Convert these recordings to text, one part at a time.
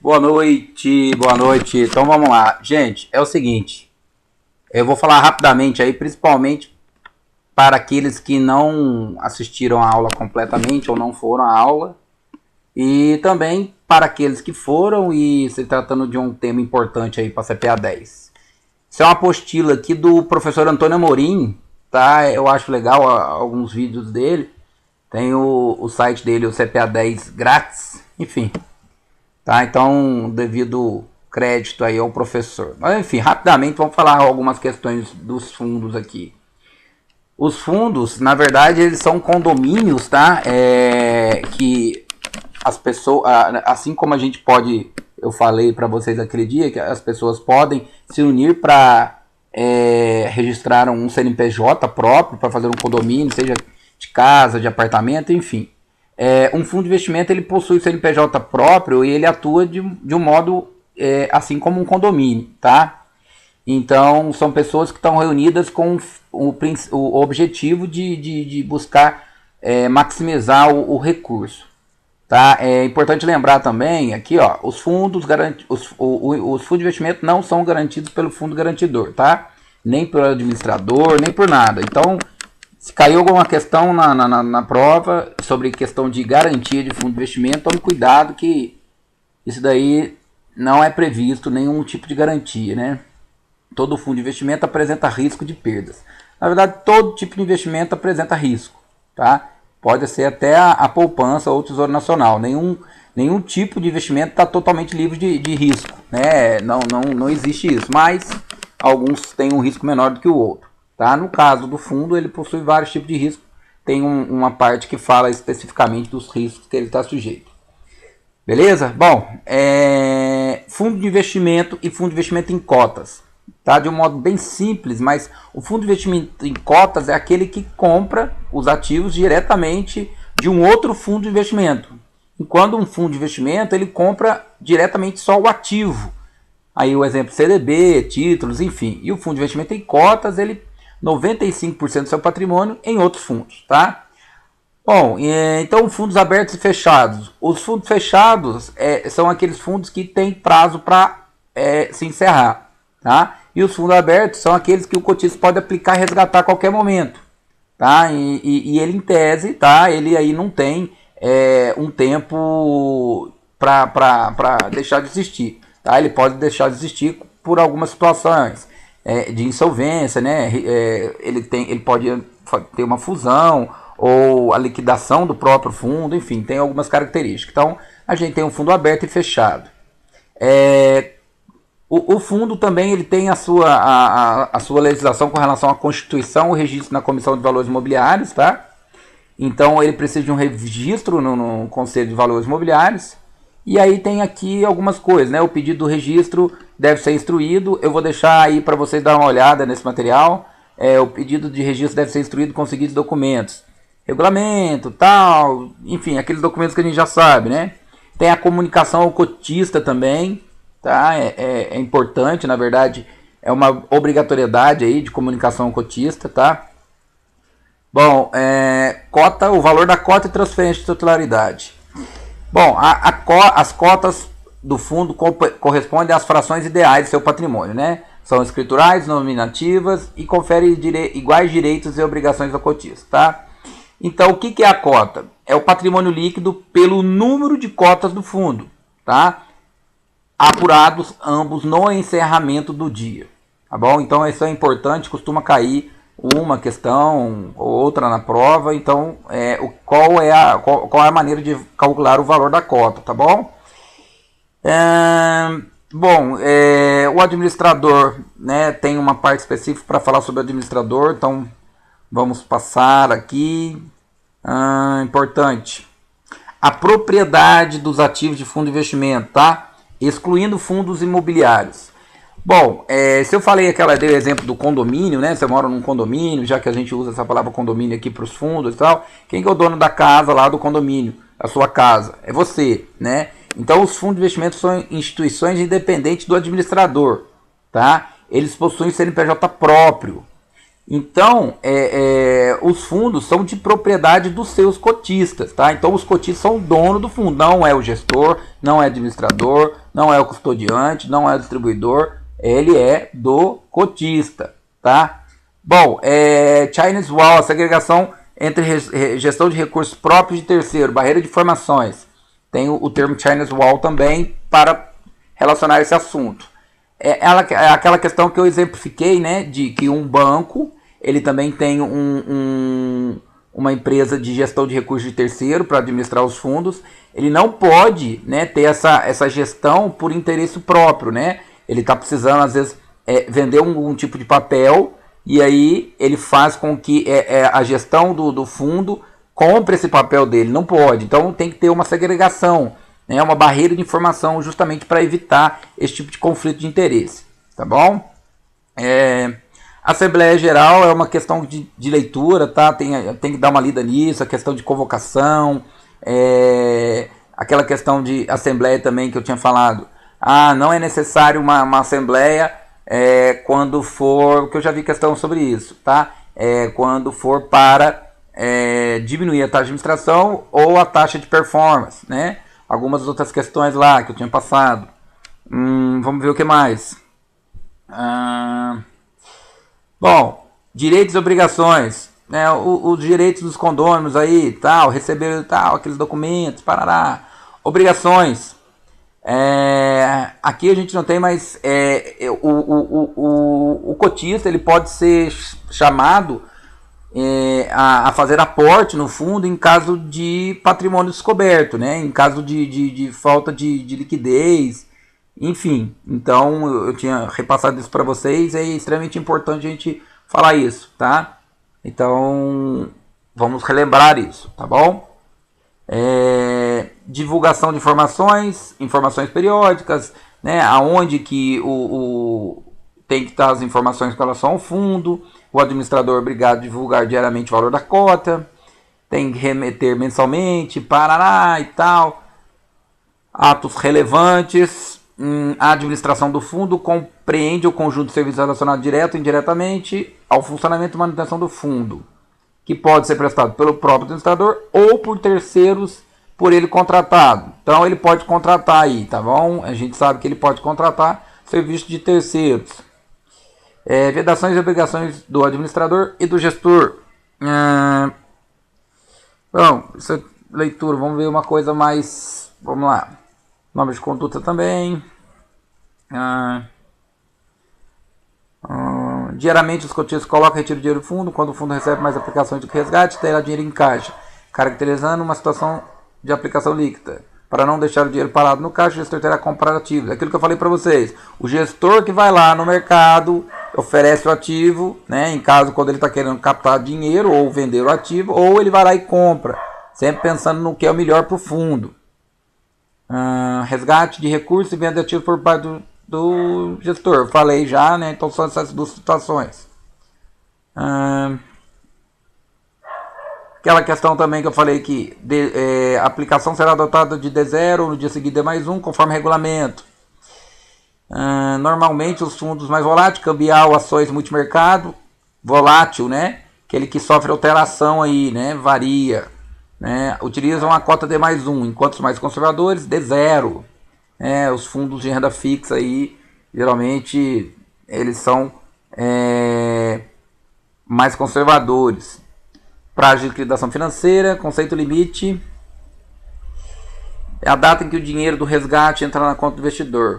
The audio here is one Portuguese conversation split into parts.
Boa noite, boa noite. Então vamos lá. Gente, é o seguinte. Eu vou falar rapidamente aí, principalmente para aqueles que não assistiram a aula completamente ou não foram à aula. E também para aqueles que foram e se tratando de um tema importante aí para a CPA 10. Isso é uma apostila aqui do professor Antônio Amorim, tá? Eu acho legal alguns vídeos dele. Tem o site dele, o CPA 10 grátis, enfim. Tá? Então, devido crédito aí ao professor. Mas enfim, rapidamente vamos falar algumas questões dos fundos aqui. Os fundos, na verdade, eles são condomínios, tá? Que as pessoas, assim como a gente pode, eu falei para vocês aquele dia, que as pessoas podem se unir para registrar um CNPJ próprio para fazer um condomínio, seja de casa, de apartamento, enfim. Um fundo de investimento ele possui CNPJ próprio e ele atua de um modo assim como um condomínio, tá? Então são pessoas que estão reunidas com o objetivo de buscar maximizar o recurso, tá? É importante lembrar também aqui, ó, os fundos de investimento não são garantidos pelo fundo garantidor, tá? Nem pelo administrador, nem por nada. Então, se caiu alguma questão na prova sobre questão de garantia de fundo de investimento, tome cuidado que isso daí não é previsto nenhum tipo de garantia, né? Todo fundo de investimento apresenta risco de perdas. Na verdade, todo tipo de investimento apresenta risco, tá? Pode ser até a poupança ou o Tesouro Nacional. Nenhum tipo de investimento está totalmente livre de risco, né? Não existe isso, mas alguns têm um risco menor do que o outro. Tá? No caso do fundo, ele possui vários tipos de risco. Tem uma parte que fala especificamente dos riscos que ele está sujeito. Beleza? Bom, fundo de investimento e fundo de investimento em cotas. Tá? De um modo bem simples, mas o fundo de investimento em cotas é aquele que compra os ativos diretamente de um outro fundo de investimento. Enquanto um fundo de investimento, ele compra diretamente só o ativo. Aí o exemplo CDB, títulos, enfim. E o fundo de investimento em cotas, ele 95% do seu patrimônio em outros fundos, tá? Bom, então fundos abertos e fechados. Os fundos fechados são aqueles fundos que têm prazo para se encerrar, tá? E os fundos abertos são aqueles que o cotista pode aplicar e resgatar a qualquer momento, tá? E ele em tese, tá? Ele aí não tem um tempo para deixar de existir, tá? Ele pode deixar de existir por algumas situações. De insolvência, né? Ele pode ter uma fusão ou a liquidação do próprio fundo, enfim, tem algumas características. Então, a gente tem um fundo aberto e fechado. O fundo também ele tem a sua legislação com relação à constituição, o registro na Comissão de Valores Imobiliários, tá? Então, ele precisa de um registro no Conselho de Valores Imobiliários. E aí tem aqui algumas coisas, né? O pedido do registro deve ser instruído. Eu vou deixar aí para vocês dar uma olhada nesse material. O pedido de registro deve ser instruído com os seguintes documentos: regulamento, tal, enfim, aqueles documentos que a gente já sabe, né? Tem a comunicação ao cotista também, tá? É importante, na verdade, é uma obrigatoriedade aí de comunicação ao cotista, tá? Bom, cota, o valor da cota e transferência de titularidade. Bom, as cotas do fundo correspondem às frações ideais do seu patrimônio, né? São escriturais, nominativas e conferem iguais direitos e obrigações ao cotista, tá? Então, o que é a cota? É o patrimônio líquido pelo número de cotas do fundo, tá? Apurados ambos no encerramento do dia, tá bom? Então, isso é importante, costuma cair uma questão ou outra na prova. Então, qual é a maneira de calcular o valor da cota, tá bom? O administrador, né, tem uma parte específica para falar sobre o administrador, então vamos passar aqui. Importante. A propriedade dos ativos de fundo de investimento, tá? Excluindo fundos imobiliários. Bom, se eu dei o exemplo do condomínio, né? Você mora num condomínio, já que a gente usa essa palavra condomínio aqui para os fundos e tal. Quem que é o dono da casa lá do condomínio? A sua casa. É você, né? Então, os fundos de investimento são instituições independentes do administrador, tá? Eles possuem CNPJ próprio. Então, os fundos são de propriedade dos seus cotistas, tá? Então, os cotistas são o dono do fundo, não é o gestor, não é o administrador, não é o custodiante, não é o distribuidor, ele é do cotista, tá? Bom, Chinese Wall, a segregação entre gestão de recursos próprios de terceiro, barreira de informações. Tem o termo Chinese Wall também para relacionar esse assunto. É aquela questão que eu exemplifiquei, né, de que um banco ele também tem uma empresa de gestão de recursos de terceiro para administrar os fundos. Ele não pode, né, ter essa gestão por interesse próprio, né? Ele está precisando, às vezes, vender um tipo de papel e aí ele faz com que a gestão do fundo compre esse papel dele. Não pode. Então tem que ter uma segregação, né, uma barreira de informação justamente para evitar esse tipo de conflito de interesse. Tá bom? Assembleia Geral é uma questão de leitura, tá? Tem que dar uma lida nisso, a questão de convocação, aquela questão de assembleia também que eu tinha falado. Não é necessário uma assembleia quando for, que eu já vi questão sobre isso, tá? Quando for para diminuir a taxa de administração ou a taxa de performance, né? Algumas outras questões lá que eu tinha passado. Vamos ver o que mais. Bom, direitos e obrigações, né? Os direitos dos condôminos aí, tal, receber tal, aqueles documentos, parará. Obrigações. Aqui a gente não tem mais o cotista, ele pode ser chamado a fazer aporte no fundo em caso de patrimônio descoberto, né? Em caso de falta de liquidez. Enfim, então eu tinha repassado isso para vocês, é extremamente importante a gente falar isso, tá? Então, vamos relembrar isso, tá bom? Divulgação de informações periódicas, né? Aonde que tem que estar as informações com relação ao fundo, o administrador é obrigado a divulgar diariamente o valor da cota, tem que remeter mensalmente, parará e tal, atos relevantes. A administração do fundo compreende o conjunto de serviços relacionados direto e indiretamente ao funcionamento e manutenção do fundo, que pode ser prestado pelo próprio administrador ou por terceiros por ele contratado. Então ele pode contratar aí, tá bom? A gente sabe que ele pode contratar serviço de terceiros. Vedações e obrigações do administrador e do gestor. Bom, isso é leitura. Vamos ver uma coisa mais. Vamos lá. Nome de conduta também. Diariamente os cotistas colocam e retiram dinheiro do fundo. Quando o fundo recebe mais aplicações do que resgate, terá dinheiro em caixa, caracterizando uma situação de aplicação líquida. Para não deixar o dinheiro parado no caixa, o gestor terá que comprar ativos. Aquilo que eu falei para vocês. O gestor que vai lá no mercado, oferece o ativo, né, em caso quando ele está querendo captar dinheiro ou vender o ativo, ou ele vai lá e compra. Sempre pensando no que é o melhor para o fundo. Resgate de recursos e venda de ativos por parte do gestor. Eu falei já, né? Então são essas duas situações. Aquela questão também que eu falei que a aplicação será adotada de D0 no dia seguinte D+1, conforme regulamento. Normalmente os fundos mais voláteis, cambial, ações, multimercado, volátil, né? Aquele que sofre alteração aí, né? Varia. Né, utilizam a cota D+1, enquanto os mais conservadores D0. Os fundos de renda fixa aí, geralmente eles são mais conservadores. Prazo de liquidação financeira, conceito limite, é a data em que o dinheiro do resgate entra na conta do investidor.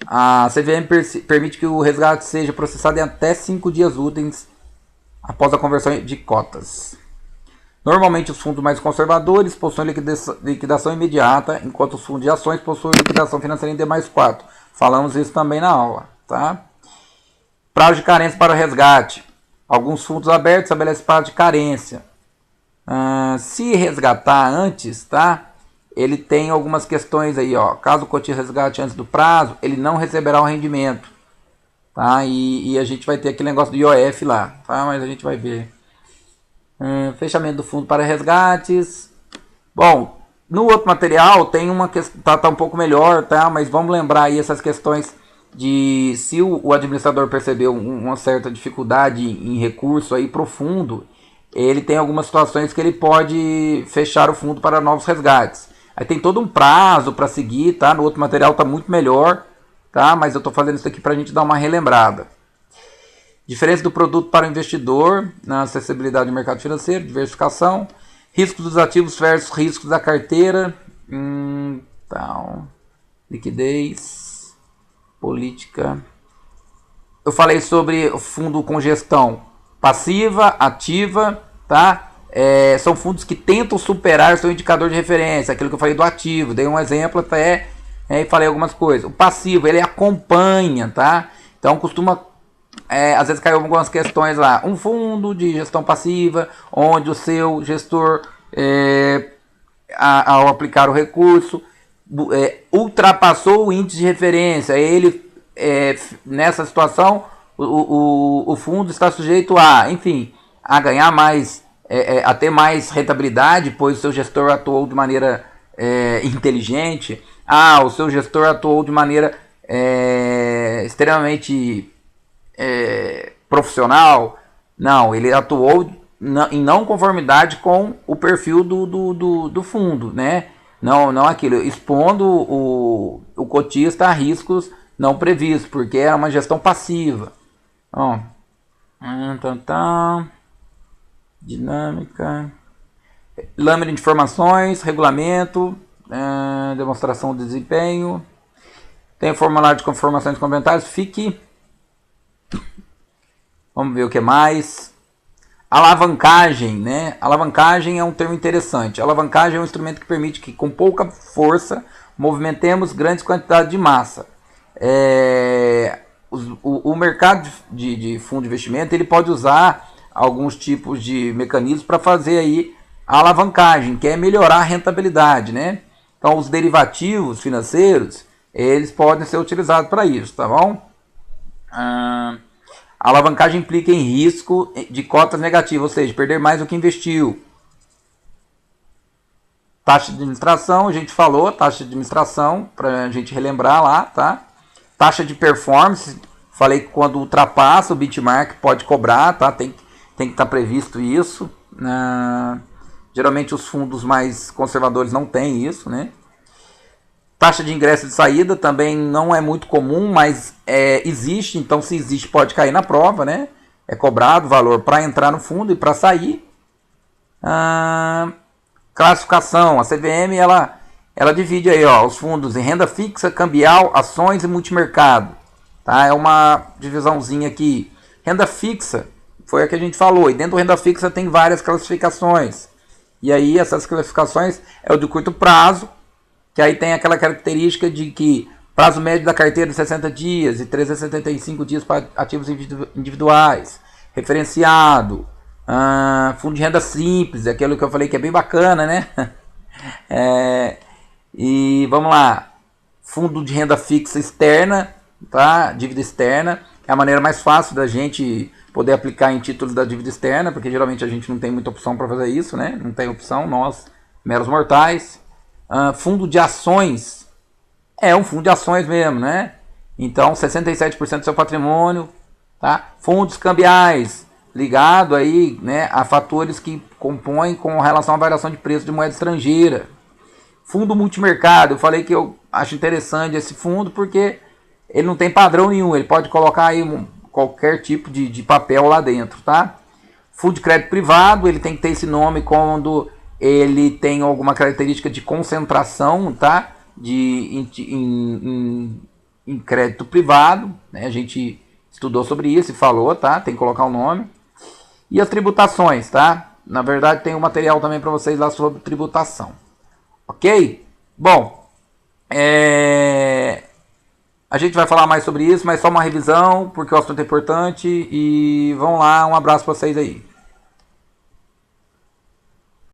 A CVM permite que o resgate seja processado em até 5 dias úteis após a conversão de cotas. Normalmente os fundos mais conservadores possuem liquidação imediata, enquanto os fundos de ações possuem liquidação financeira em D+4. Falamos isso também na aula. Tá? Prazo de carência para o resgate. Alguns fundos abertos estabelecem prazo de carência. Se resgatar antes, tá? Ele tem algumas questões aí. Caso o cotista resgate antes do prazo, ele não receberá o rendimento. Tá? E a gente vai ter aquele negócio do IOF lá. Tá? Mas a gente vai ver. Fechamento do fundo para resgates. Bom, no outro material tem uma questão, tá um pouco melhor, tá? Mas vamos lembrar aí essas questões se o administrador percebeu uma certa dificuldade em recurso aí profundo, ele tem algumas situações que ele pode fechar o fundo para novos resgates. Aí tem todo um prazo para seguir, tá? No outro material tá muito melhor, tá? Mas eu estou fazendo isso aqui para a gente dar uma relembrada. Diferença do produto para o investidor na acessibilidade do mercado financeiro, diversificação, risco dos ativos versus riscos da carteira, então, liquidez, política. Eu falei sobre fundo com gestão passiva, ativa, tá? São fundos que tentam superar seu indicador de referência, aquilo que eu falei do ativo, dei um exemplo até e falei algumas coisas. O passivo, ele acompanha, tá? Então costuma, às vezes caiu algumas questões lá, um fundo de gestão passiva, onde o seu gestor, ao aplicar o recurso, ultrapassou o índice de referência, ele, nessa situação, o fundo está sujeito a, enfim, a ganhar mais, a ter mais rentabilidade, pois o seu gestor atuou de maneira inteligente. O seu gestor atuou de maneira extremamente profissional. Não, ele atuou em não conformidade com o perfil do fundo, né? Não aquilo, expondo o cotista a riscos não previstos, porque era uma gestão passiva. Dinâmica, lâmina de informações, regulamento, demonstração de desempenho, tem formulário de confirmações complementares, fique. Vamos ver o que mais. Alavancagem, né? Alavancagem é um termo interessante. Alavancagem é um instrumento que permite que com pouca força movimentemos grandes quantidades de massa. O mercado de fundo de investimento, ele pode usar alguns tipos de mecanismos para fazer aí a alavancagem, que é melhorar a rentabilidade, né? Então os derivativos financeiros, eles podem ser utilizados para isso, tá bom? A alavancagem implica em risco de cotas negativas, ou seja, perder mais do que investiu. Taxa de administração, a gente falou, taxa de administração, para a gente relembrar lá, tá? Taxa de performance, falei que quando ultrapassa o benchmark pode cobrar, tá? Tem que estar previsto isso. Geralmente os fundos mais conservadores não têm isso, né? Taxa de ingresso e de saída também não é muito comum, mas existe, então se existe pode cair na prova, né? É cobrado valor para entrar no fundo e para sair. Classificação, a CVM ela divide aí, os fundos em renda fixa, cambial, ações e multimercado. Tá? É uma divisãozinha aqui. Renda fixa, foi a que a gente falou, e dentro do renda fixa tem várias classificações. E aí essas classificações é o de curto prazo, que aí tem aquela característica de que prazo médio da carteira de 60 dias e 375 dias para ativos individuais, referenciado, fundo de renda simples, aquilo que eu falei que é bem bacana, né? E vamos lá, fundo de renda fixa externa, tá? Dívida externa, é a maneira mais fácil da gente poder aplicar em títulos da dívida externa, porque geralmente a gente não tem muita opção para fazer isso, né? Não tem opção, nós, meros mortais. Fundo de ações, é um fundo de ações mesmo, né? Então 67% do seu patrimônio, tá? Fundos cambiais, ligado aí, né, a fatores que compõem com relação à variação de preço de moeda estrangeira. Fundo multimercado, eu falei que eu acho interessante esse fundo porque ele não tem padrão nenhum, ele pode colocar aí qualquer tipo de papel lá dentro, tá? Fundo de crédito privado, ele tem que ter esse nome quando ele tem alguma característica de concentração, tá? Em crédito privado, né? A gente estudou sobre isso e falou, tá? Tem que colocar o nome. E as tributações, tá? Na verdade tem um material também para vocês lá sobre tributação. Ok? Bom, a gente vai falar mais sobre isso, mas só uma revisão, porque o assunto é importante. E vamos lá, um abraço para vocês aí.